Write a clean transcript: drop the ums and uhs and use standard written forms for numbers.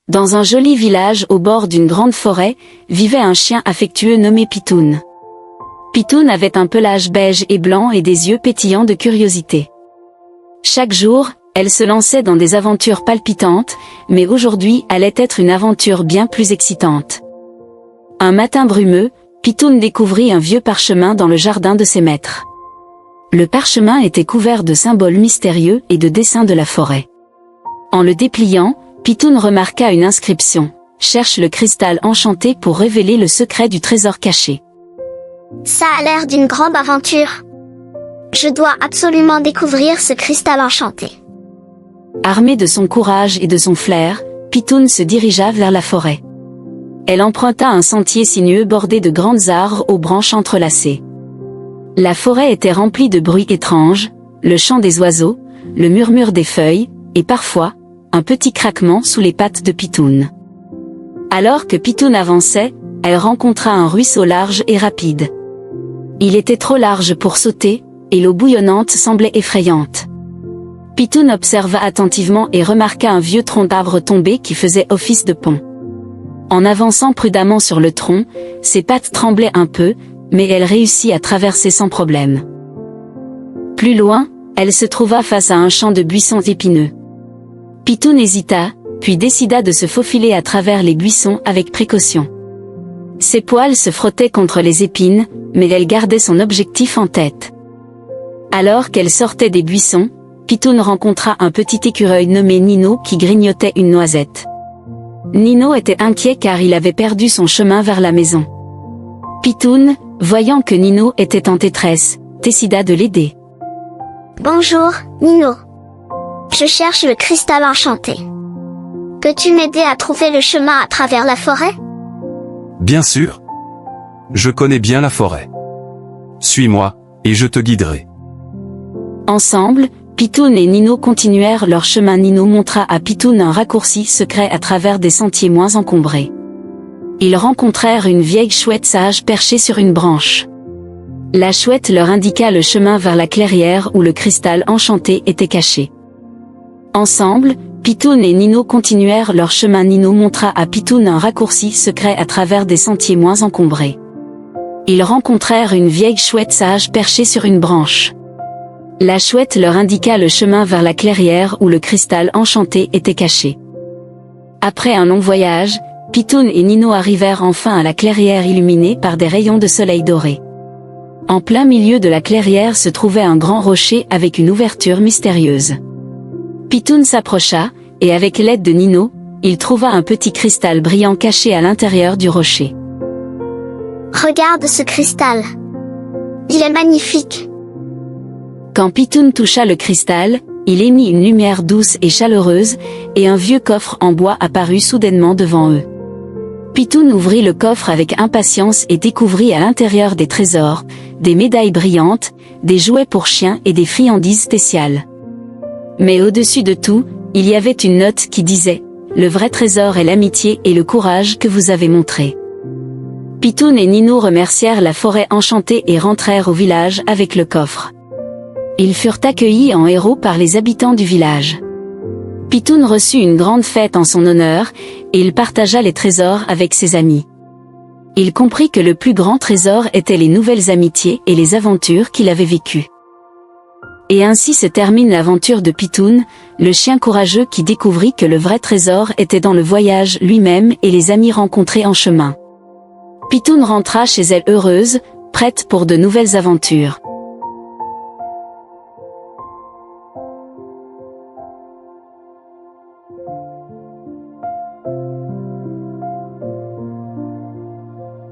Dans un joli village au bord d'une grande forêt, vivait un chien affectueux nommé Pitoun. Pitoun avait un pelage beige et blanc et des yeux pétillants de curiosité. Chaque jour, elle se lançait dans des aventures palpitantes, mais aujourd'hui allait être une aventure bien plus excitante. Un matin brumeux, Pitoun découvrit un vieux parchemin dans le jardin de ses maîtres. Le parchemin était couvert de symboles mystérieux et de dessins de la forêt. En le dépliant, Pitoun remarqua une inscription « Cherche le cristal enchanté pour révéler le secret du trésor caché ». Ça a l'air d'une grande aventure. Je dois absolument découvrir ce cristal enchanté. Armée de son courage et de son flair, Pitoun se dirigea vers la forêt. Elle emprunta un sentier sinueux bordé de grandes arbres aux branches entrelacées. La forêt était remplie de bruits étranges, le chant des oiseaux, le murmure des feuilles, et parfois, un petit craquement sous les pattes de Pitoun. Alors que Pitoun avançait, elle rencontra un ruisseau large et rapide. Il était trop large pour sauter, et l'eau bouillonnante semblait effrayante. Pitoun observa attentivement et remarqua un vieux tronc d'arbre tombé qui faisait office de pont. En avançant prudemment sur le tronc, ses pattes tremblaient un peu, mais elle réussit à traverser sans problème. Plus loin, elle se trouva face à un champ de buissons épineux. Pitoun hésita, puis décida de se faufiler à travers les buissons avec précaution. Ses poils se frottaient contre les épines, mais elle gardait son objectif en tête. Alors qu'elle sortait des buissons, Pitoun rencontra un petit écureuil nommé Nino qui grignotait une noisette. Nino était inquiet car il avait perdu son chemin vers la maison. Pitoun, voyant que Nino était en détresse, décida de l'aider. Bonjour, Nino. Je cherche le cristal enchanté. Peux-tu m'aider à trouver le chemin à travers la forêt? Bien sûr. Je connais bien la forêt. Suis-moi, et je te guiderai. Ensemble, Pitoun et Nino continuèrent leur chemin. Nino montra à Pitoun un raccourci secret à travers des sentiers moins encombrés. Ils rencontrèrent une vieille chouette sage perchée sur une branche. La chouette leur indiqua le chemin vers la clairière où le cristal enchanté était caché. Ensemble, Pitoun et Nino continuèrent leur chemin. Nino montra à Pitoun un raccourci secret à travers des sentiers moins encombrés. Ils rencontrèrent une vieille chouette sage perchée sur une branche. La chouette leur indiqua le chemin vers la clairière où le cristal enchanté était caché. Après un long voyage, Pitoun et Nino arrivèrent enfin à la clairière illuminée par des rayons de soleil doré. En plein milieu de la clairière se trouvait un grand rocher avec une ouverture mystérieuse. Pitoun s'approcha, et avec l'aide de Nino, il trouva un petit cristal brillant caché à l'intérieur du rocher. Regarde ce cristal. Il est magnifique. Quand Pitoun toucha le cristal, il émit une lumière douce et chaleureuse, et un vieux coffre en bois apparut soudainement devant eux. Pitoun ouvrit le coffre avec impatience et découvrit à l'intérieur des trésors, des médailles brillantes, des jouets pour chiens et des friandises spéciales. Mais au-dessus de tout, il y avait une note qui disait « Le vrai trésor est l'amitié et le courage que vous avez montré ». Pitoun et Nino remercièrent la forêt enchantée et rentrèrent au village avec le coffre. Ils furent accueillis en héros par les habitants du village. Pitoun reçut une grande fête en son honneur, et il partagea les trésors avec ses amis. Il comprit que le plus grand trésor était les nouvelles amitiés et les aventures qu'il avait vécues. Et ainsi se termine l'aventure de Pitoun, le chien courageux qui découvrit que le vrai trésor était dans le voyage lui-même et les amis rencontrés en chemin. Pitoun rentra chez elle heureuse, prête pour de nouvelles aventures.